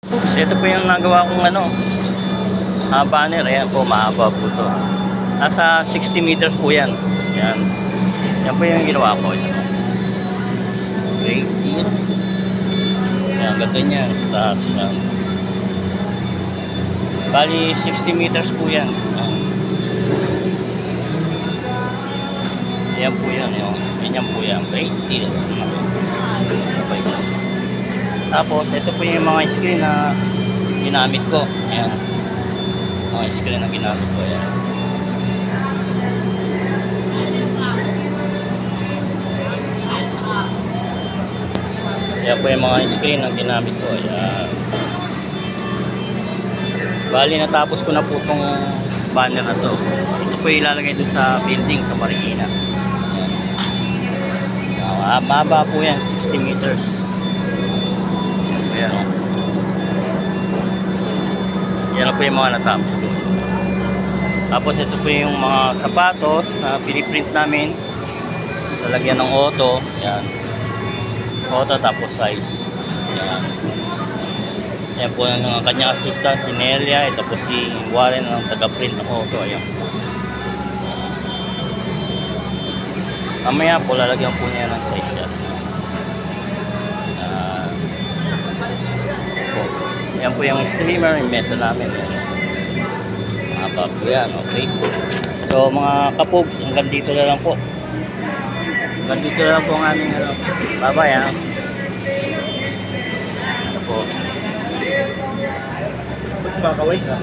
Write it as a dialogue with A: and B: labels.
A: Oops, ito po yung nagawa kong banner. Ayan po, mahaba po to. Nasa 60 meters po yan. Yan. Yan po yung ginawa ko. Yan. Great deal. Yan, ganda niyan. Sa taas. Yan. Bali, 60 meters po yan. Yan. Yan po yan. Yan po yan. Great deal. Okay. Tapos, ito po yung mga screen na ginamit ko. Ayan. Mga screen na ginamit ko. Ayan. Ayan po yung mga screen na ginamit ko. Ayan. Bali, natapos ko na po itong banner na to. Ito po ilalagay doon sa building sa Marikina. Maba po yan, 60 meters. Ayan o. Yan po yung mga natapos ko. Tapos ito po yung mga sapatos na piniprint namin. Lalagyan ng auto. Yan. Auto tapos size. Yan. Yan po yung kanyang assistant, si Nelia. Ito po si Warren ng taga-print ng auto. Ayan. Mamaya po lalagyan po niya ng size yan. Yan po yung streamer, yung mesa namin. Mahaba po yan, okay. So mga kapogs, hanggang dito na lang po. Hanggang dito na lang po ang aming bye-bye ha. Ito po.
B: Magpakaway ka.